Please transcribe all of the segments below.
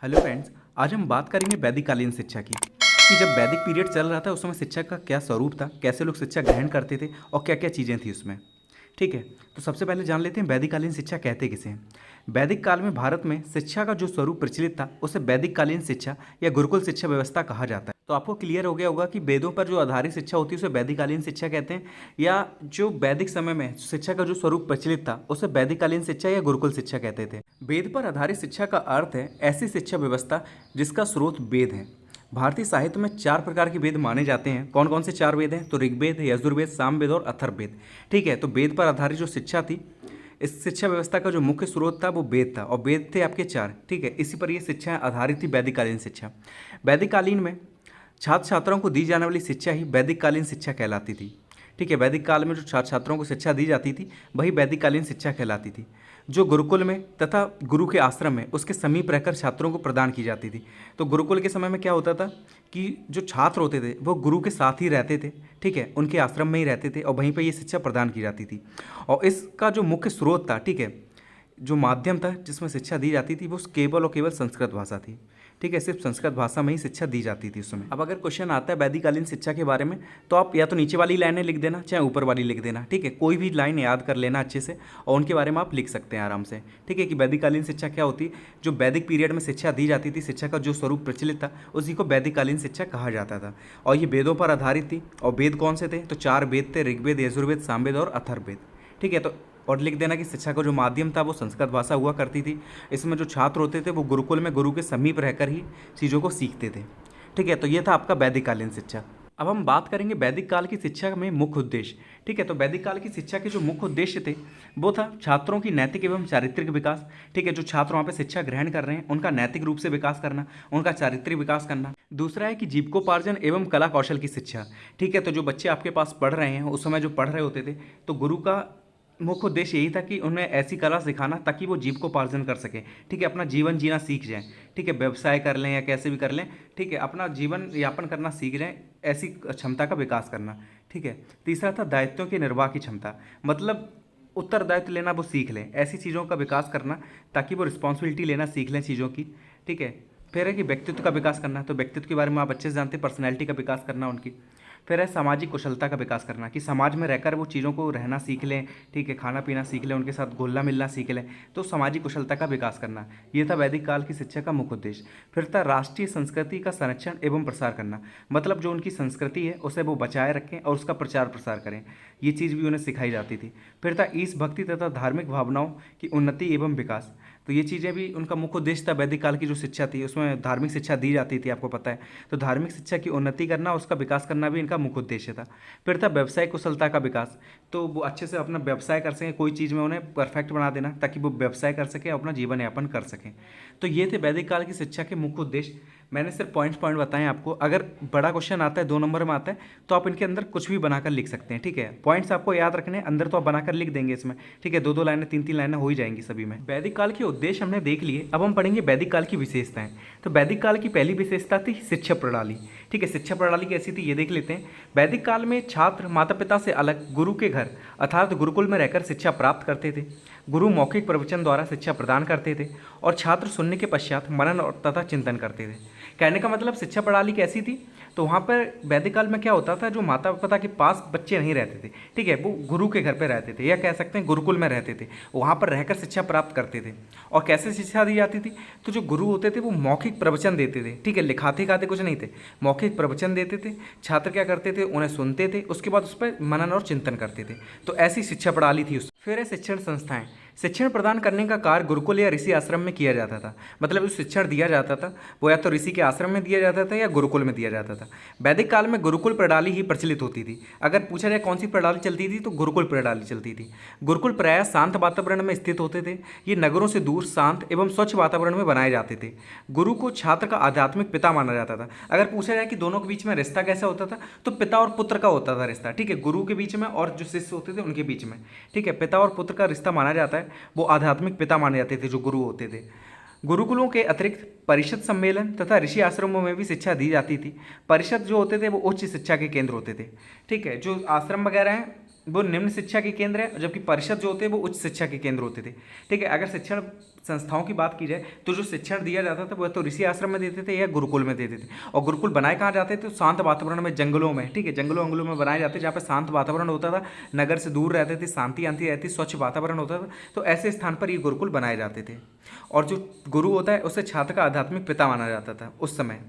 Hello friends. आज हम बात करेंगे वैदिककालीन शिक्षा की कि जब वैदिक पीरियड चल रहा था उस समय शिक्षा का क्या स्वरूप था, कैसे लोग शिक्षा ग्रहण करते थे और क्या क्या चीज़ें थी उसमें। ठीक है, तो सबसे पहले जान लेते हैं वैदिककालीन शिक्षा कहते किसे हैं। वैदिक काल में भारत में शिक्षा का जो स्वरूप प्रचलित था उसे वैदिककालीन शिक्षा या गुरुकुल शिक्षा व्यवस्था कहा जाता है। तो आपको क्लियर हो गया होगा कि वेदों पर जो आधारित शिक्षा होती है उसे वैदिककालीन शिक्षा कहते हैं, या जो वैदिक समय में शिक्षा का जो स्वरूप प्रचलित था उसे वैदिककालीन शिक्षा या गुरुकुल शिक्षा कहते थे। वेद पर आधारित शिक्षा का अर्थ है ऐसी शिक्षा व्यवस्था जिसका स्रोत वेद है। भारतीय साहित्य में 4 प्रकार के वेद माने जाते हैं। कौन कौन से 4 वेद हैं? तो ऋग्वेद, यजुर्वेद, सामवेद और अथर्ववेद। ठीक है, तो वेद पर आधारित जो शिक्षा थी, इस शिक्षा व्यवस्था का जो मुख्य स्रोत था वो वेद था, और वेद थे आपके 4। ठीक है, इसी पर ये शिक्षा आधारित थी वैदिककालीन शिक्षा। वैदिककालीन में छात्र छात्राओं को दी जाने वाली शिक्षा ही वैदिककालीन शिक्षा कहलाती थी। ठीक है, वैदिक काल में जो छात्र छात्राओं को शिक्षा दी जाती थी वही वैदिककालीन शिक्षा कहलाती थी, जो गुरुकुल में तथा गुरु के आश्रम में उसके समीप रहकर छात्रों को प्रदान की जाती थी। तो गुरुकुल के समय में क्या होता था कि जो छात्र होते थे वो गुरु के साथ ही रहते थे। ठीक है, उनके आश्रम में ही रहते थे और वहीं पर ये शिक्षा प्रदान की जाती थी। और इसका जो मुख्य स्रोत था, ठीक है, जो माध्यम था जिसमें शिक्षा दी जाती थी वो केवल और केवल संस्कृत भाषा थी। ठीक है, सिर्फ संस्कृत भाषा में ही शिक्षा दी जाती थी उस समय। अब अगर क्वेश्चन आता है वैदिककालीन शिक्षा के बारे में, तो आप या तो नीचे वाली लाइनें लिख देना चाहे ऊपर वाली लिख देना। ठीक है, कोई भी लाइन याद कर लेना अच्छे से और उनके बारे में आप लिख सकते हैं आराम से। ठीक है, कि वैदिककालीन शिक्षा क्या होती है, जो वैदिक पीरियड में शिक्षा दी जाती थी, शिक्षा का जो स्वरूप प्रचलित था उसी को वैदिककालीन शिक्षा कहा जाता था। और ये वेदों पर आधारित थी। और वेद कौन से थे? तो 4 वेद थे, ऋग्वेद, यजुर्वेद, सामवेद और अथर्ववेद। ठीक है, तो और लिख देना कि शिक्षा का जो माध्यम था वो संस्कृत भाषा हुआ करती थी। इसमें जो छात्र होते थे वो गुरुकुल में गुरु के समीप रहकर ही चीज़ों को सीखते थे। ठीक है, तो ये था आपका वैदिककालीन शिक्षा। अब हम बात करेंगे वैदिक काल की शिक्षा में मुख्य उद्देश्य। ठीक है, तो वैदिक काल की शिक्षा के जो मुख्य उद्देश्य थे वो था छात्रों की नैतिक एवं चारित्रिक विकास। ठीक है, जो छात्र वहाँ पे शिक्षा ग्रहण कर रहे हैं उनका नैतिक रूप से विकास करना, उनका चारित्रिक विकास करना। दूसरा है कि जीविकोपार्जन एवं कला कौशल की शिक्षा। ठीक है, तो जो बच्चे आपके पास पढ़ रहे हैं उस समय जो पढ़ रहे होते थे तो गुरु का मुख्य उद्देश्य यही था कि उन्हें ऐसी कला सिखाना ताकि वो जीविकोपार्जन कर सकें। ठीक है, अपना जीवन जीना सीख जाएं। ठीक है, व्यवसाय कर लें या कैसे भी कर लें। ठीक है, अपना जीवन यापन करना सीख जाएं, ऐसी क्षमता का विकास करना। ठीक है, तीसरा था दायित्वों के निर्वाह की क्षमता, मतलब उत्तरदायित्व लेना वो सीख लें, ऐसी चीज़ों का विकास करना ताकि वो रिस्पॉन्सिबिलिटी लेना सीख लें चीज़ों की। ठीक है, फिर है कि व्यक्तित्व का विकास करना, तो व्यक्तित्व के बारे में आप अच्छे से जानते हैं, पर्सनैलिटी का विकास करना उनकी। फिर है सामाजिक कुशलता का विकास करना, कि समाज में रहकर वो चीज़ों को रहना सीख लें। ठीक है, खाना पीना सीख लें, उनके साथ घुलना मिलना सीख लें, तो सामाजिक कुशलता का विकास करना। ये था वैदिक काल की शिक्षा का मुख्य उद्देश्य। फिर था राष्ट्रीय संस्कृति का संरक्षण एवं प्रसार करना, मतलब जो उनकी संस्कृति है उसे वो बचाए रखें और उसका प्रचार प्रसार करें, ये चीज़ भी उन्हें सिखाई जाती थी। फिर था ईश भक्ति तथा धार्मिक भावनाओं की उन्नति एवं विकास, तो ये चीज़ें भी उनका मुख्य उद्देश्य था। वैदिक काल की जो शिक्षा थी उसमें धार्मिक शिक्षा दी जाती थी, आपको पता है, तो धार्मिक शिक्षा की उन्नति करना, उसका विकास करना भी इनका मुख्य उद्देश्य था। फिर था व्यवसायिक कुशलता का विकास, तो वो अच्छे से अपना व्यवसाय कर सकें, कोई चीज़ में उन्हें परफेक्ट बना देना ताकि वो व्यवसाय कर सकें, अपना जीवन यापन कर सकें। तो ये थे वैदिक काल की शिक्षा के मुख्य उद्देश्य। मैंने सिर्फ पॉइंट पॉइंट बताएं आपको। अगर बड़ा क्वेश्चन आता है 2 नंबर में आता है तो आप इनके अंदर कुछ भी बनाकर लिख सकते हैं। ठीक है, पॉइंट्स आपको याद रखने हैं, अंदर तो आप बनाकर लिख देंगे इसमें। ठीक है, 2 2 लाइनें 3 3 लाइनें हो ही जाएंगी सभी में। वैदिक काल के उद्देश्य हमने देख लिए, अब हम पढ़ेंगे वैदिक काल की विशेषताएं। तो वैदिक काल की पहली विशेषता थी शिक्षा प्रणाली। ठीक है, शिक्षा प्रणाली कैसी थी ये देख लेते हैं। वैदिक काल में छात्र माता पिता से अलग गुरु के घर अर्थात गुरुकुल में रहकर शिक्षा प्राप्त करते थे। गुरु मौखिक प्रवचन द्वारा शिक्षा प्रदान करते थे और छात्र सुनने के पश्चात मनन और तथा चिंतन करते थे। कहने का मतलब शिक्षा प्रणाली कैसी थी, तो वहाँ पर वैदिक काल में क्या होता था, जो माता पिता के पास बच्चे नहीं रहते थे, ठीक है, वो गुरु के घर पे रहते थे, या कह सकते हैं गुरुकुल में रहते थे, वहाँ पर रहकर शिक्षा प्राप्त करते थे। और कैसे शिक्षा दी जाती थी, तो जो गुरु होते थे वो मौखिक प्रवचन देते थे। ठीक है, लिखाते खाते कुछ नहीं थे, मौखिक प्रवचन देते थे, छात्र क्या करते थे, उन्हें सुनते थे, उसके बाद उस पर मनन और चिंतन करते थे। तो ऐसी शिक्षा प्रणाली थी उस। फिर है शिक्षण संस्थाएं। शिक्षण प्रदान करने का कार्य गुरुकुल या ऋषि आश्रम में किया जाता था, मतलब जो शिक्षण दिया जाता था वो या तो ऋषि के आश्रम में दिया जाता था या गुरुकुल में दिया जाता था। वैदिक काल में गुरुकुल प्रणाली ही प्रचलित होती थी। अगर पूछा जाए कौन सी प्रणाली चलती थी, तो गुरुकुल प्रणाली चलती थी। गुरुकुल प्रायः शांत वातावरण में स्थित होते थे। ये नगरों से दूर शांत एवं स्वच्छ वातावरण में बनाए जाते थे। गुरु को छात्र का आध्यात्मिक पिता माना जाता था। अगर पूछा जाए कि दोनों के बीच में रिश्ता कैसा होता था, तो पिता और पुत्र का होता था रिश्ता। ठीक है, गुरु के बीच में और जो शिष्य होते थे उनके बीच में। ठीक है, पिता और पुत्र का रिश्ता माना जाता है, वो आध्यात्मिक पिता माने जाते थे जो गुरु होते थे। गुरुकुलों के अतिरिक्त परिषद सम्मेलन तथा ऋषि आश्रमों में भी शिक्षा दी जाती थी। परिषद जो होते थे वो उच्च शिक्षा के केंद्र होते थे। ठीक है, जो आश्रम वगैरह हैं वो निम्न शिक्षा के केंद्र है, जबकि परिषद जो होते हैं वो उच्च शिक्षा के केंद्र होते थे। ठीक है, अगर शिक्षण संस्थाओं की बात की जाए तो जो शिक्षण दिया जाता था वह तो ऋषि आश्रम में देते थे या गुरुकुल में देते थे। और गुरुकुल बनाए कहाँ जाते थे? तो शांत वातावरण में, जंगलों में। ठीक है, जंगलों अंगलों में बनाए जाते जहाँ पे शांत वातावरण होता था, नगर से दूर रहते थे, शांति आंती रहती, स्वच्छ वातावरण होता था। तो ऐसे स्थान पर ये गुरुकुल बनाए जाते थे। और जो गुरु होता है उसे छात्र का आध्यात्मिक पिता माना जाता था उस समय।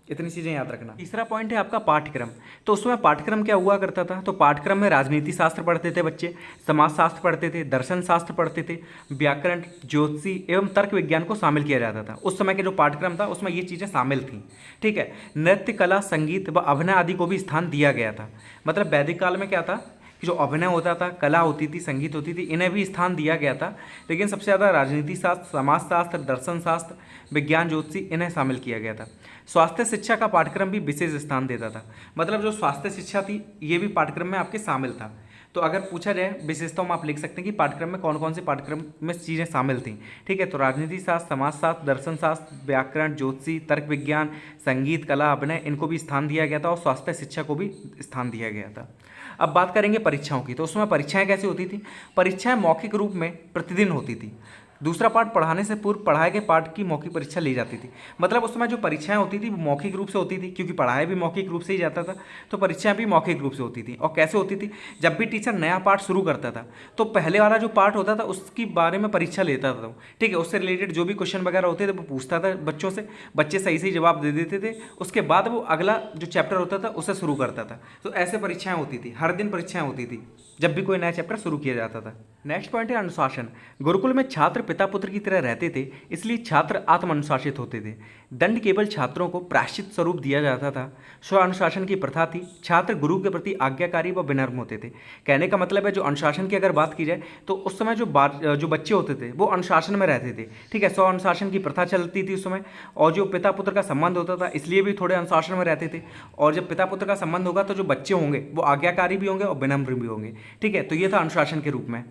इतनी चीज़ें याद रखना। तीसरा पॉइंट है आपका पाठ्यक्रम। तो उसमें पाठ्यक्रम क्या हुआ करता था? तो पाठ्यक्रम में राजनीति शास्त्र पढ़ते थे बच्चे, समाज शास्त्र पढ़ते थे, दर्शन शास्त्र पढ़ते थे, व्याकरण, ज्योतिषी एवं तर्क विज्ञान को शामिल किया जाता था। उस समय के जो पाठ्यक्रम था उसमें ये चीज़ें शामिल थीं। ठीक है, नृत्य, कला, संगीत व अभिनय आदि को भी स्थान दिया गया था। मतलब वैदिक काल में क्या था कि जो अभिनय होता था, कला होती थी, संगीत होती थी, इन्हें भी स्थान दिया गया था। लेकिन सबसे ज़्यादा राजनीति शास्त्र, समाजशास्त्र, दर्शन शास्त्र, विज्ञान, ज्योतिषी इन्हें शामिल किया गया था। स्वास्थ्य शिक्षा का पाठ्यक्रम भी विशेष स्थान देता था। मतलब जो स्वास्थ्य शिक्षा थी ये भी पाठ्यक्रम में आपके शामिल था। तो अगर पूछा जाए विशेषताओं में आप लिख सकते हैं कि पाठ्यक्रम में कौन कौन से पाठ्यक्रम में चीज़ें शामिल थी। ठीक है, तो राजनीति शास्त्र, समाजशास्त्र, दर्शन शास्त्र, व्याकरण, ज्योतिषी, तर्क विज्ञान, संगीत, कला, अभिनय, इनको भी स्थान दिया गया था और स्वास्थ्य शिक्षा को भी स्थान दिया गया था। अब बात करेंगे परीक्षाओं की। तो उसमें परीक्षाएं कैसे होती थी? परीक्षाएं मौखिक रूप में प्रतिदिन होती थी। दूसरा पाठ पढ़ाने से पूर्व पढ़ाए गए पाठ की मौखिक परीक्षा ली जाती थी। मतलब उस समय जो परीक्षाएं होती थी वो मौखिक रूप से होती थी, क्योंकि पढ़ाया भी मौखिक रूप से ही जाता था। तो परीक्षाएं भी मौखिक रूप से होती थी। और कैसे होती थी? जब भी टीचर नया पाठ शुरू करता था तो पहले वाला जो पाठ होता था उसके बारे में परीक्षा लेता था। ठीक है, उससे रिलेटेड जो भी क्वेश्चन वगैरह होते थे वो पूछता था बच्चों से, बच्चे सही सही जवाब दे देते थे। उसके बाद वो अगला जो चैप्टर होता था उसे शुरू करता था। तो ऐसे परीक्षाएं होती थी, हर दिन परीक्षाएं होती थी जब भी कोई नया चैप्टर शुरू किया जाता था। नेक्स्ट पॉइंट है अनुशासन। गुरुकुल में छात्र पिता पुत्र की तरह रहते थे, इसलिए छात्र आत्म अनुशासित होते थे। दंड केवल छात्रों को प्रायश्चित स्वरूप दिया जाता था। स्व अनुशासन की प्रथा थी। छात्र गुरु के प्रति आज्ञाकारी व विनम्र होते थे। कहने का मतलब है जो अनुशासन की अगर बात की जाए तो उस समय जो बच्चे होते थे वो अनुशासन में रहते थे। ठीक है, स्व अनुशासन की प्रथा चलती थी उस समय। और जो पिता पुत्र का संबंध होता था इसलिए भी थोड़े अनुशासन में रहते थे। और जब पिता पुत्र का संबंध होगा तो जो बच्चे होंगे वो आज्ञाकारी भी होंगे और विनम्र भी होंगे। ठीक है, तो ये था अनुशासन के रूप में।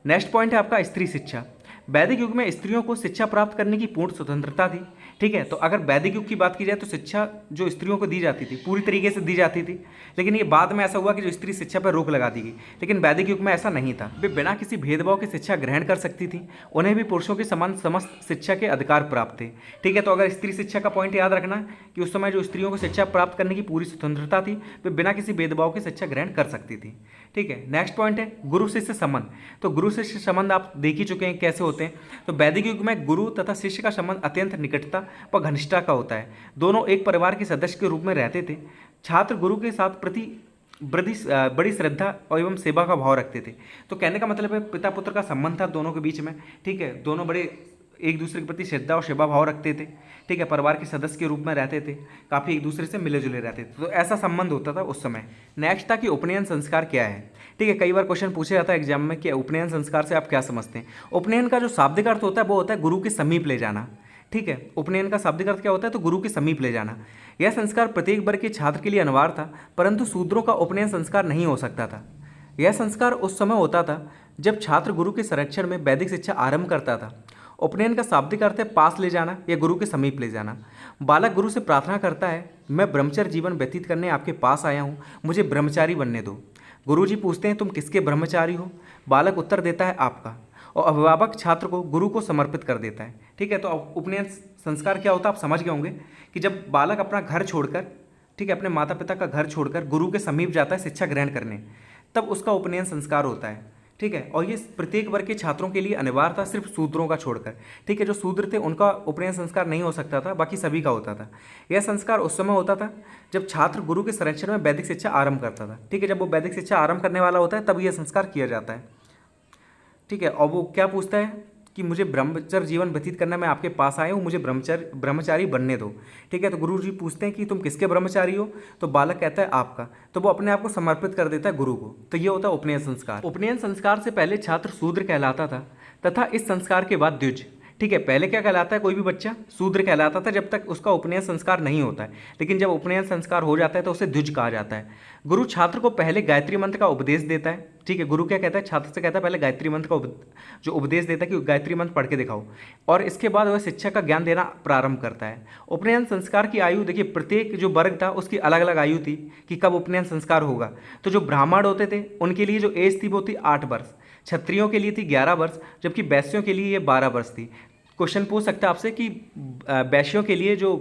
नेक्स्ट पॉइंट है आपका स्त्री शिक्षा। वैदिक युग में स्त्रियों को शिक्षा प्राप्त करने की पूर्ण स्वतंत्रता थी। ठीक है, तो अगर वैदिक युग की बात की जाए तो शिक्षा जो स्त्रियों को दी जाती थी पूरी तरीके से दी जाती थी। लेकिन ये बाद में ऐसा हुआ कि जो स्त्री शिक्षा पर रोक लगा दी गई। लेकिन वैदिक युग में ऐसा नहीं था, वे बिना किसी भेदभाव के शिक्षा ग्रहण कर सकती थी। उन्हें भी पुरुषों के समान समस्त शिक्षा के अधिकार प्राप्त थे। ठीक है, तो अगर स्त्री शिक्षा का पॉइंट याद रखना कि उस समय जो स्त्रियों को शिक्षा प्राप्त करने की पूरी स्वतंत्रता थी, वे बिना किसी भेदभाव की शिक्षा ग्रहण कर सकती थी। ठीक है, नेक्स्ट पॉइंट है गुरु शिष्य संबंध। तो गुरु शिष्य संबंध आप देख ही चुके हैं कैसे होते हैं। तो वैदिक युग में गुरु तथा शिष्य का संबंध अत्यंत निकटता व घनिष्ठता का होता है। दोनों एक परिवार के सदस्य के रूप में रहते थे। छात्र गुरु के साथ प्रति बड़ी श्रद्धा और एवं सेवा का भाव रखते थे। तो कहने का मतलब है पिता पुत्र का संबंध था दोनों के बीच में। ठीक है, दोनों बड़े एक दूसरे के प्रति श्रद्धा और सेवा भाव रखते थे। ठीक है, परिवार के सदस्य के रूप में रहते थे, काफ़ी एक दूसरे से मिले जुले रहते थे। तो ऐसा संबंध होता था उस समय। नेक्स्ट था कि उपनयन संस्कार क्या है। ठीक है, कई बार क्वेश्चन पूछा जाता है एग्जाम में कि उपनयन संस्कार से आप क्या समझते हैं। उपनयन का जो शाब्दिक अर्थ होता है वो होता है गुरु के समीप ले जाना। ठीक है, उपनयन का शाब्दिक अर्थ क्या होता है? तो गुरु के समीप ले जाना। यह संस्कार प्रत्येक वर्ग के छात्र के लिए अनिवार्य था, परंतु शूद्रों का उपनयन संस्कार नहीं हो सकता था। यह संस्कार उस समय होता था जब छात्र गुरु के संरक्षण में वैदिक शिक्षा आरंभ करता था। उपनयन का शाब्दिक अर्थ है पास ले जाना या गुरु के समीप ले जाना। बालक गुरु से प्रार्थना करता है, मैं ब्रह्मचर्य जीवन व्यतीत करने आपके पास आया हूँ, मुझे ब्रह्मचारी बनने दो। गुरुजी पूछते हैं तुम किसके ब्रह्मचारी हो? बालक उत्तर देता है आपका। और अभिभावक छात्र को गुरु को समर्पित कर देता है। ठीक है, तो उपनयन संस्कार क्या होता है आप समझ गए होंगे कि जब बालक अपना घर छोड़कर, ठीक है, अपने माता पिता का घर छोड़कर गुरु के समीप जाता है शिक्षा ग्रहण करने, तब उसका उपनयन संस्कार होता है। ठीक है, और ये प्रत्येक वर्ग के छात्रों के लिए अनिवार्य था, सिर्फ शूद्रों का छोड़कर। ठीक है, जो शूद्र थे उनका उपनयन संस्कार नहीं हो सकता था, बाकी सभी का होता था। यह संस्कार उस समय होता था जब छात्र गुरु के संरक्षण में वैदिक शिक्षा आरंभ करता था। ठीक है, जब वो वैदिक शिक्षा आरंभ करने वाला होता है तब यह संस्कार किया जाता है। ठीक है, और वो क्या पूछता है कि मुझे ब्रह्मचर्य जीवन व्यतीत करना, मैं आपके पास आया हूँ, मुझे ब्रह्मचारी बनने दो। ठीक है, तो गुरु जी पूछते हैं कि तुम किसके ब्रह्मचारी हो? तो बालक कहता है आपका। तो वो अपने आप को समर्पित कर देता है गुरु को। तो ये होता है उपनयन संस्कार। उपनयन संस्कार से पहले छात्र शूद्र कहलाता था तथा इस संस्कार के बाद द्विज। ठीक है, पहले क्या कहलाता है, कोई भी बच्चा शूद्र कहलाता था जब तक उसका उपनयन संस्कार नहीं होता है, लेकिन जब उपनयन संस्कार हो जाता है तो उसे द्विज कहा जाता है। गुरु छात्र को पहले गायत्री मंत्र का उपदेश देता है। ठीक है, गुरु क्या कहता है, छात्र से कहता है पहले गायत्री मंत्र का जो उपदेश देता है कि गायत्री मंत्र पढ़ के दिखाओ, और इसके बाद वह शिक्षा का ज्ञान देना प्रारंभ करता है। उपनयन संस्कार की आयु देखिए, प्रत्येक जो वर्ग था उसकी अलग अलग आयु थी कि कब उपनयन संस्कार होगा। तो जो ब्राह्मण होते थे उनके लिए जो एज थी वो थी 8 वर्ष, क्षत्रियों के लिए थी 11 वर्ष, जबकि वैश्यों के लिए ये 12 वर्ष थी। क्वेश्चन पूछ सकता है आपसे कि वैश्यों के लिए जो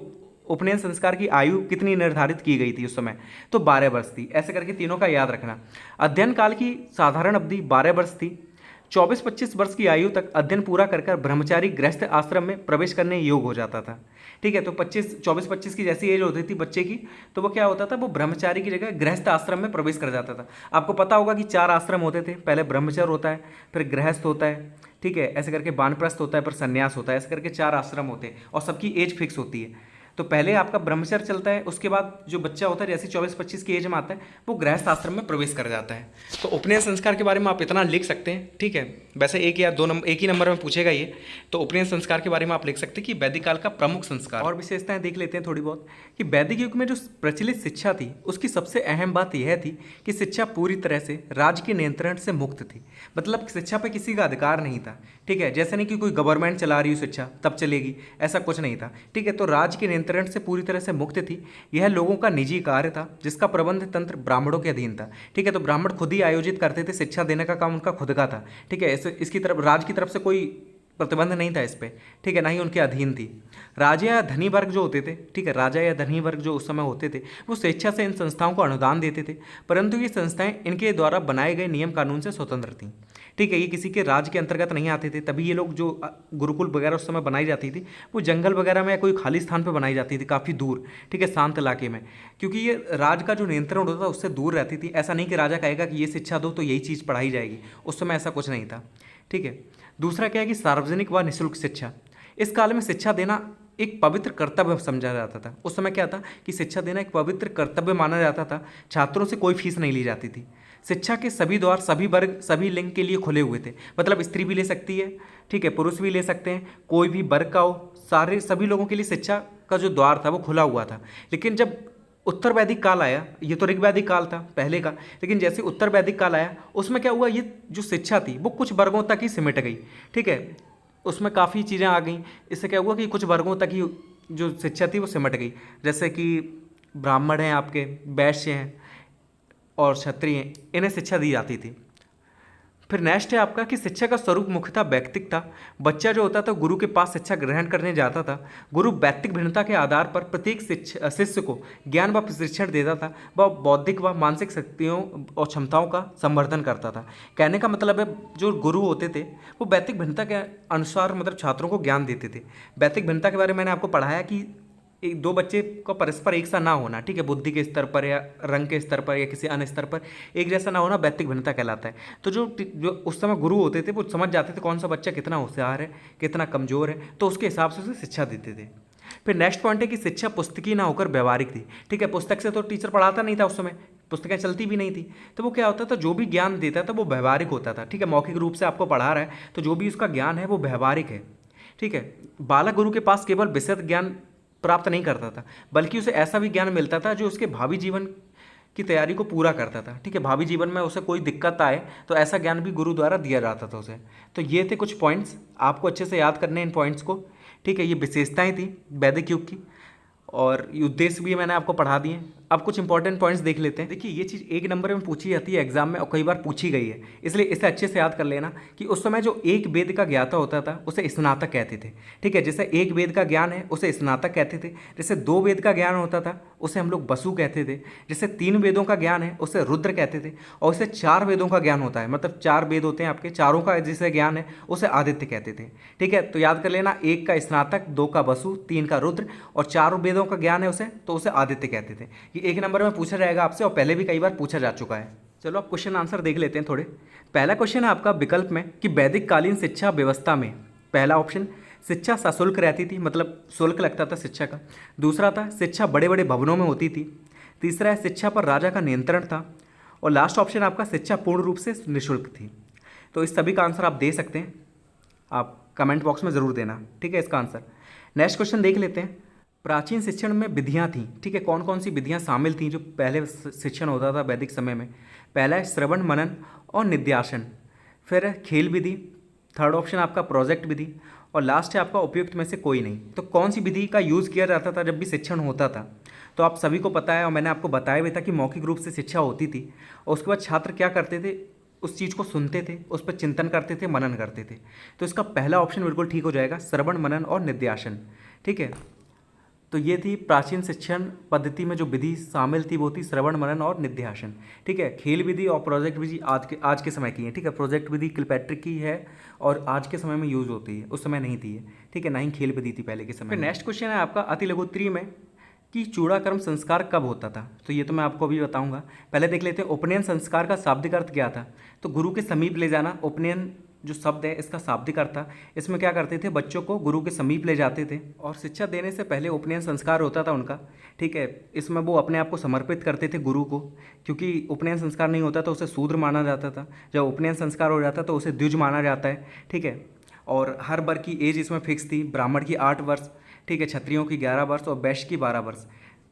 उपनयन संस्कार की आयु कितनी निर्धारित की गई थी उस समय, तो 12 वर्ष थी। ऐसे करके तीनों का याद रखना। अध्ययन काल की साधारण अवधि 12 वर्ष थी। 24-25 वर्ष की आयु तक अध्ययन पूरा कर ब्रह्मचारी गृहस्थ आश्रम में प्रवेश करने योग्य हो जाता था। ठीक है, तो 24-25 की जैसी एज होती थी बच्चे की, तो वो क्या होता था, वो ब्रह्मचारी की जगह गृहस्थ आश्रम में प्रवेश कर जाता था। आपको पता होगा कि 4 आश्रम होते थे, पहले ब्रह्मचर्य होता है, फिर गृहस्थ होता है, ठीक है, ऐसे करके वानप्रस्थ होता है, फिर संन्यास होता है, ऐसे करके 4 आश्रम होते हैं और सबकी एज फिक्स होती है। तो पहले आपका ब्रह्मचर्य चलता है, उसके बाद जो बच्चा होता है जैसे 24-25 की एज में आता है वो गृहस्थ आश्रम में प्रवेश कर जाता है। तो उपनयन संस्कार के बारे में आप इतना लिख सकते हैं। ठीक है, वैसे एक या दो नंबर, एक ही नंबर में पूछेगा ये, तो उपनयन संस्कार के बारे में आप लिख सकते हैं कि वैदिक काल का प्रमुख संस्कार। और विशेषताएं देख लेते हैं थोड़ी बहुत कि वैदिक युग में जो प्रचलित शिक्षा थी उसकी सबसे अहम बात यह थी कि शिक्षा पूरी तरह से राज्य के नियंत्रण से मुक्त थी। मतलब शिक्षा पर किसी का अधिकार नहीं था। ठीक है, जैसे नहीं कि कोई गवर्नमेंट चला रही हो शिक्षा तब चलेगी, ऐसा कुछ नहीं था। ठीक है, तो राज्य के नियंत्रण से पूरी तरह से मुक्त थी। यह लोगों का निजी कार्य था जिसका प्रबंध तंत्र ब्राह्मणों के अधीन था। ठीक है, तो ब्राह्मण खुद ही आयोजित करते थे, शिक्षा देने का काम उनका खुद का था। ठीक है, इसकी तरफ राज्य की तरफ से कोई प्रतिबंध नहीं था इस पर। ठीक है, ना ही उनके अधीन थी। राजा या धनी वर्ग जो होते थे, ठीक है, राजा या धनी वर्ग जो उस समय होते थे वो स्वेच्छा से इन संस्थाओं को अनुदान देते थे, परंतु ये संस्थाएं इनके द्वारा बनाए गए नियम कानून से स्वतंत्र थीं। ठीक है, ये किसी के राज के अंतर्गत नहीं आते थे। तभी ये लोग जो गुरुकुल वगैरह उस समय बनाई जाती थी वो जंगल वगैरह में या कोई खाली स्थान पर बनाई जाती थी, काफ़ी दूर, ठीक है, शांत इलाके में, क्योंकि ये राज का जो नियंत्रण होता था उससे दूर रहती थी। ऐसा नहीं कि राजा कहेगा कि ये शिक्षा दो तो यही चीज़ पढ़ाई जाएगी, उस समय ऐसा कुछ नहीं था। ठीक है, दूसरा क्या है कि सार्वजनिक व निःशुल्क शिक्षा। इस काल में शिक्षा देना एक पवित्र कर्तव्य समझा जाता था। उस समय क्या था कि शिक्षा देना एक पवित्र कर्तव्य माना जाता था। छात्रों से कोई फीस नहीं ली जाती थी। शिक्षा के सभी द्वार सभी वर्ग सभी लिंग के लिए खुले हुए थे। मतलब स्त्री भी ले सकती है, ठीक है, पुरुष भी ले सकते हैं, कोई भी वर्ग का हो, सारे सभी लोगों के लिए शिक्षा का जो द्वार था वो खुला हुआ था। लेकिन जब उत्तर वैदिक काल आया, ये तो ऋग वैदिक काल था पहले का, लेकिन जैसे उत्तर वैदिक काल आया उसमें क्या हुआ, ये जो शिक्षा थी वो कुछ वर्गों तक ही सिमट गई। ठीक है, उसमें काफ़ी चीज़ें आ गई। इससे क्या हुआ कि कुछ वर्गों तक ही जो शिक्षा थी वो सिमट गई। जैसे कि ब्राह्मण हैं, आपके वैश्य हैं और क्षत्रिय हैं, इन्हें शिक्षा दी जाती थी। फिर नेक्स्ट है आपका कि शिक्षा का स्वरूप मुख्यतः वैयक्तिक था। बच्चा जो होता था गुरु के पास शिक्षा ग्रहण करने जाता था। गुरु वैयक्तिक भिन्नता के आधार पर प्रत्येक शिष्य को ज्ञान व प्रशिक्षण देता था। वह बौद्धिक व मानसिक शक्तियों और क्षमताओं का संवर्धन करता था। कहने का मतलब है जो गुरु होते थे वो वैयक्तिक भिन्नता के अनुसार मतलब छात्रों को ज्ञान देते थे। वैयक्तिक भिन्नता के बारे में मैंने आपको पढ़ाया कि एक दो बच्चे को परस्पर एक सा ना होना, ठीक है, बुद्धि के स्तर पर या रंग के स्तर पर या किसी अन्य स्तर पर एक जैसा ना होना वैयक्तिक भिन्नता कहलाता है। तो जो उस समय गुरु होते थे वो समझ जाते थे कौन सा बच्चा कितना होशियार है, कितना कमज़ोर है, तो उसके हिसाब से उसे शिक्षा देते थे। फिर नेक्स्ट पॉइंट है कि शिक्षा पुस्तकीय ना होकर व्यवहारिक थी। ठीक है, पुस्तक से तो टीचर पढ़ाता नहीं था, उस समय पुस्तकें चलती भी नहीं थी, तो वो क्या होता था, जो भी ज्ञान देता था वो व्यवहारिक होता था। ठीक है, मौखिक रूप से आपको पढ़ा रहा है तो जो भी उसका ज्ञान है वो व्यवहारिक है। ठीक है, बालक गुरु के पास केवल विषय ज्ञान प्राप्त नहीं करता था, बल्कि उसे ऐसा भी ज्ञान मिलता था जो उसके भावी जीवन की तैयारी को पूरा करता था। ठीक है, भावी जीवन में उसे कोई दिक्कत आए तो ऐसा ज्ञान भी गुरु द्वारा दिया जाता था उसे। तो ये थे कुछ पॉइंट्स, आपको अच्छे से याद करने इन पॉइंट्स को। ठीक है, ये विशेषताएं थी वैदिक युग की और उद्देश्य भी मैंने आपको पढ़ा दिए। अब कुछ इंपॉर्टेंट पॉइंट्स देख लेते हैं। देखिए, ये चीज़ एक नंबर में पूछी जाती है एग्जाम में और कई बार पूछी गई है, इसलिए इसे अच्छे से याद कर लेना कि उस समय जो एक वेद का ज्ञाता होता था उसे स्नातक कहते थे। ठीक है, जैसे एक वेद का ज्ञान है उसे स्नातक कहते थे। जैसे 2 वेद का ज्ञान होता था उसे हम लोग वसु कहते थे। जैसे 3 वेदों का ज्ञान है उसे रुद्र कहते थे। और उसे 4 वेदों का ज्ञान होता है, मतलब 4 वेद होते हैं आपके, चारों का जिसे ज्ञान है उसे आदित्य कहते थे। ठीक है, तो याद कर लेना, 1 का स्नातक, 2 का वसु, 3 का रुद्र और 4 वेदों का ज्ञान है उसे, तो उसे आदित्य कहते थे। ये 1 नंबर में पूछा जाएगा आपसे और पहले भी कई बार पूछा जा चुका है। चलो अब क्वेश्चन आंसर देख लेते हैं थोड़े। पहला क्वेश्चन है आपका विकल्प में कि वैदिक कालीन शिक्षा व्यवस्था में पहला ऑप्शन शिक्षा सशुल्क रहती थी, मतलब शुल्क लगता था शिक्षा का। दूसरा था शिक्षा बड़े बड़े भवनों में होती थी। तीसरा है शिक्षा पर राजा का नियंत्रण था। और लास्ट ऑप्शन आपका शिक्षा पूर्ण रूप से निःशुल्क थी। तो इस सभी का आंसर आप दे सकते हैं। आप कमेंट बॉक्स में ज़रूर देना, ठीक है, इसका आंसर। नेक्स्ट क्वेश्चन देख लेते हैं। प्राचीन शिक्षण में विधियाँ थीं, ठीक है, कौन कौन सी विधियाँ शामिल थीं जो पहले शिक्षण होता था वैदिक समय में? पहला है श्रवण मनन और निध्यासन, फिर है खेल विधि, थर्ड ऑप्शन आपका प्रोजेक्ट विधि, और लास्ट है आपका उपयुक्त में से कोई नहीं। तो कौन सी विधि का यूज़ किया जाता था जब भी शिक्षण होता था? तो आप सभी को पता है और मैंने आपको बताया भी था कि मौखिक रूप से शिक्षा होती थी और उसके बाद छात्र क्या करते थे, उस चीज़ को सुनते थे, उस पर चिंतन करते थे, मनन करते थे। तो इसका पहला ऑप्शन बिल्कुल ठीक हो जाएगा, श्रवण मनन और निध्यासन, ठीक है। तो ये थी प्राचीन शिक्षण पद्धति में जो विधि शामिल थी वो थी श्रवण मनन और निध्यासन, ठीक है। खेल विधि और प्रोजेक्ट विधि आज के समय की है, ठीक है। प्रोजेक्ट विधि किलपैट्रिक की है और आज के समय में यूज़ होती है, उस समय नहीं थी, ठीक है, ना ही खेल विधि थी पहले के समय। फिर नेक्स्ट क्वेश्चन है आपका अति लघु उत्तरीय में कि चूड़ाक्रम संस्कार कब होता था? तो ये तो मैं आपको अभी बताऊंगा। पहले देख लेते हैं उपनयन संस्कार का शाब्दिक अर्थ क्या था। तो गुरु के समीप ले जाना, उपनयन जो शब्द है इसका शाब्दिक अर्थ था। इसमें क्या करते थे, बच्चों को गुरु के समीप ले जाते थे और शिक्षा देने से पहले उपनयन संस्कार होता था उनका, ठीक है। इसमें वो अपने आप को समर्पित करते थे गुरु को, क्योंकि उपनयन संस्कार नहीं होता तो उसे शूद्र माना जाता था। जब उपनयन संस्कार हो जाता तो उसे द्विज माना जाता है, ठीक है। और हर वर्ग की एज इसमें फिक्स थी, ब्राह्मण की 8 वर्ष, ठीक है, क्षत्रियों की 11 वर्ष और वैश्य की 12 वर्ष।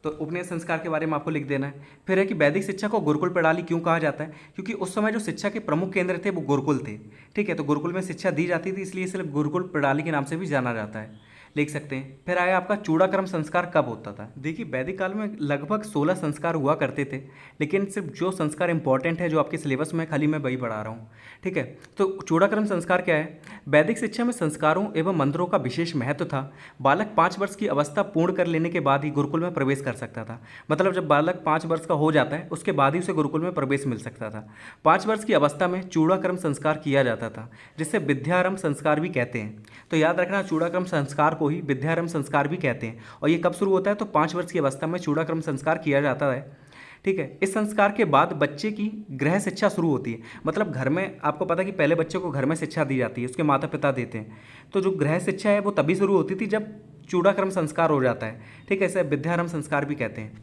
तो उपनयन संस्कार के बारे में आपको लिख देना है। फिर है कि वैदिक शिक्षा को गुरुकुल प्रणाली क्यों कहा जाता है? क्योंकि उस समय जो शिक्षा के प्रमुख केंद्र थे वो गुरुकुल थे, ठीक है। तो गुरुकुल में शिक्षा दी जाती थी, इसलिए इसे गुरुकुल प्रणाली के नाम से भी जाना जाता है, लिख सकते हैं। फिर आया आपका चूड़ाक्रम संस्कार कब होता था? देखिए वैदिक काल में लगभग 16 संस्कार हुआ करते थे, लेकिन सिर्फ जो संस्कार इंपॉर्टेंट है जो आपके सिलेबस में खाली मैं वही पढ़ा रहा हूँ, ठीक है। तो चूड़ाक्रम संस्कार क्या है? वैदिक शिक्षा में संस्कारों एवं मंत्रों का विशेष महत्व था। बालक 5 वर्ष की अवस्था पूर्ण कर लेने के बाद ही गुरुकुल में प्रवेश कर सकता था। मतलब जब बालक 5 वर्ष का हो जाता है उसके बाद ही उसे गुरुकुल में प्रवेश मिल सकता था। 5 वर्ष की अवस्था में चूड़ाक्रम संस्कार किया जाता था, जिसे विद्यारंभ संस्कार भी कहते हैं। तो याद रखना, चूड़ाक्रम संस्कार को ही विद्यारंभ संस्कार भी कहते हैं। और ये कब शुरू होता है? तो 5 वर्ष की अवस्था में चूड़ाक्रम संस्कार किया जाता है, ठीक है। इस संस्कार के बाद बच्चे की गृह शिक्षा शुरू होती है। मतलब घर में, आपको पता है कि पहले बच्चे को घर में शिक्षा दी जाती है, उसके माता पिता देते हैं। तो जो गृह शिक्षा है वो तभी शुरू होती थी जब चूड़ाक्रम संस्कार हो जाता है, ठीक है। इसे विद्यारंभ संस्कार भी कहते हैं।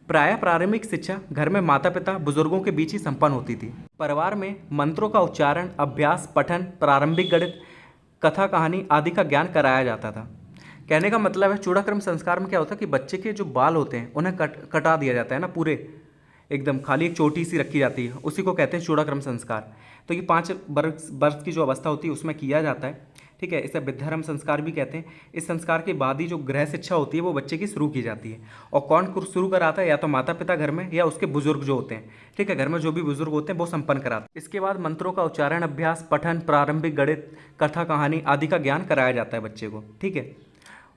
प्रायः प्रारंभिक शिक्षा घर में माता पिता बुजुर्गों के बीच ही संपन्न होती थी। परिवार में मंत्रों का उच्चारण, अभ्यास, पठन, प्रारंभिक गणित, कथा कहानी आदि का ज्ञान कराया जाता था। कहने का मतलब है चूड़ाक्रम संस्कार में क्या होता है कि बच्चे के जो बाल होते हैं उन्हें कटा दिया जाता है ना, पूरे एकदम खाली एक चोटी सी रखी जाती है, उसी को कहते हैं चूड़ाक्रम संस्कार। तो ये 5 वर्ष की जो अवस्था होती है उसमें किया जाता है, ठीक है। इसे विद्यारंभ संस्कार भी कहते हैं। इस संस्कार के बाद ही जो गृह शिक्षा होती है वो बच्चे की शुरू की जाती है। और कौन शुरू कराता है? या तो माता पिता घर में या उसके बुजुर्ग जो होते हैं, ठीक है। घर में जो भी बुजुर्ग होते हैं वो संपन्न कराते हैं। इसके बाद मंत्रों का उच्चारण, अभ्यास, पठन, प्रारंभिक गणित, कथा कहानी आदि का ज्ञान कराया जाता है बच्चे को, ठीक है।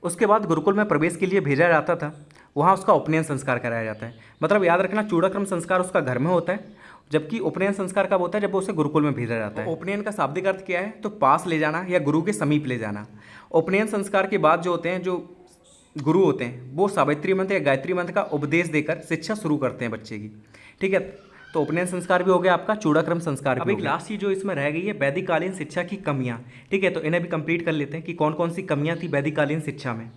उसके बाद गुरुकुल में प्रवेश के लिए भेजा जाता था, वहाँ उसका उपनयन संस्कार कराया जाता है। मतलब याद रखना, चूड़ाक्रम संस्कार उसका घर में होता है, जबकि उपनयन संस्कार कब होता है? जब उसे गुरुकुल में भेजा जाता है। उपनयन का शाब्दिक अर्थ क्या है? तो पास ले जाना या गुरु के समीप ले जाना। उपनयन संस्कार के बाद जो होते हैं, जो गुरु होते हैं, वो सावित्री मंत्र या गायत्री मंत्र का उपदेश देकर शिक्षा शुरू करते हैं बच्चे की, ठीक है। तो उपनयन संस्कार भी हो गया आपका, चूड़ाक्रम संस्कार भी। अब एक लास्ट चीज जो इसमें रह गई है, वैदिक कालीन शिक्षा की कमियां, ठीक है। तो इन्हें भी कंप्लीट कर लेते हैं कि कौन कौन सी कमियां थी वैदिक कालीन शिक्षा में।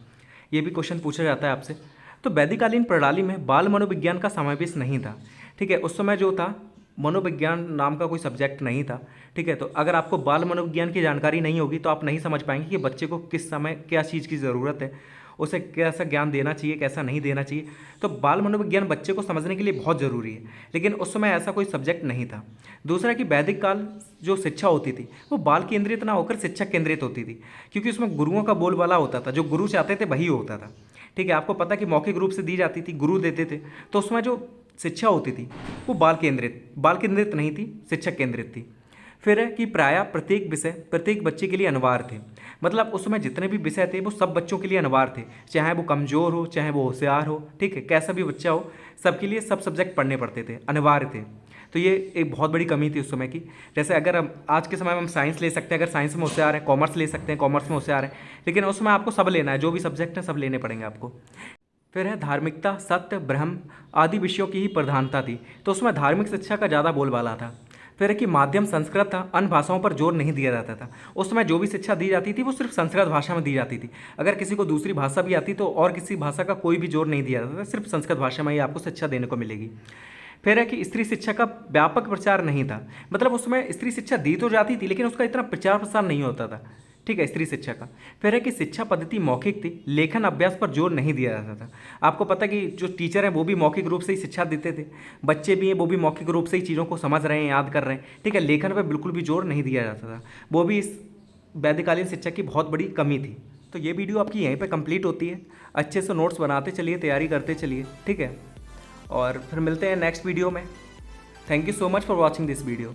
ये भी क्वेश्चन पूछा जाता है आपसे। तो वैदिक कालीन प्रणाली में बाल मनोविज्ञान का समावेश नहीं था, ठीक है। उस समय जो था मनोविज्ञान नाम का कोई सब्जेक्ट नहीं था, ठीक है। तो अगर आपको बाल मनोविज्ञान की जानकारी नहीं होगी तो आप नहीं समझ पाएंगे कि बच्चे को किस समय क्या चीज़ की ज़रूरत है, उसे कैसा ज्ञान देना चाहिए, कैसा नहीं देना चाहिए। तो बाल मनोविज्ञान बच्चे को समझने के लिए बहुत ज़रूरी है, लेकिन उस समय ऐसा कोई सब्जेक्ट नहीं था। दूसरा कि वैदिक काल जो शिक्षा होती थी वो बाल केंद्रित ना होकर शिक्षक केंद्रित होती थी, क्योंकि उसमें गुरुओं का बोलबाला होता था, जो गुरु चाहते थे वही होता था, ठीक है। आपको पता कि मौखिक रूप से दी जाती थी, गुरु देते थे। तो उसमें जो शिक्षा होती थी वो बाल केंद्रित नहीं थी, शिक्षक केंद्रित थी। फिर है कि प्रायः प्रत्येक विषय प्रत्येक बच्चे के लिए अनिवार्य थे। मतलब उस समय जितने भी विषय थे वो सब बच्चों के लिए अनिवार्य थे, चाहे वो कमज़ोर हो, चाहे वो होशियार हो, ठीक है, कैसा भी बच्चा हो, सबके लिए सब सब्जेक्ट पढ़ने पड़ते थे, अनिवार्य थे। तो ये एक बहुत बड़ी कमी थी उस समय की। जैसे अगर हम आज के समय में हम साइंस ले सकते हैं, अगर साइंस में होशियार है, कॉमर्स ले सकते हैं, कॉमर्स में होशियार है, लेकिन उस समय आपको सब लेना है, जो भी सब्जेक्ट हैं सब लेने पड़ेंगे आपको। फिर है धार्मिकता, सत्य, ब्रह्म आदि विषयों की ही प्रधानता थी। तो उसमें धार्मिक शिक्षा का ज़्यादा बोलबाला था। फिर है कि माध्यम संस्कृत था, अन्य भाषाओं पर जोर नहीं दिया जाता था। उस समय जो भी शिक्षा दी जाती थी वो सिर्फ संस्कृत भाषा में दी जाती थी। अगर किसी को दूसरी भाषा भी आती तो और किसी भाषा का कोई भी जोर नहीं दिया जाता था, सिर्फ संस्कृत भाषा में ही आपको शिक्षा देने को मिलेगी। फिर है कि स्त्री शिक्षा का व्यापक प्रचार नहीं था। मतलब उस समय स्त्री शिक्षा दी तो जाती थी लेकिन उसका इतना प्रचार प्रसार नहीं होता था, ठीक है, स्त्री शिक्षा का। फिर है कि शिक्षा पद्धति मौखिक थी, लेखन अभ्यास पर जोर नहीं दिया जाता था। आपको पता है कि जो टीचर हैं वो भी मौखिक रूप से ही शिक्षा देते थे, बच्चे भी हैं वो भी मौखिक रूप से ही चीज़ों को समझ रहे हैं, याद कर रहे हैं, ठीक है। लेखन पर बिल्कुल भी जोर नहीं दिया जाता था, वो भी इस वैदिकालीन शिक्षा की बहुत बड़ी कमी थी। तो ये वीडियो आपकी यहीं पे कंप्लीट होती है। अच्छे से नोट्स बनाते चलिए, तैयारी करते चलिए, ठीक है। और फिर मिलते हैं नेक्स्ट वीडियो में। Thank you so much for watching this video.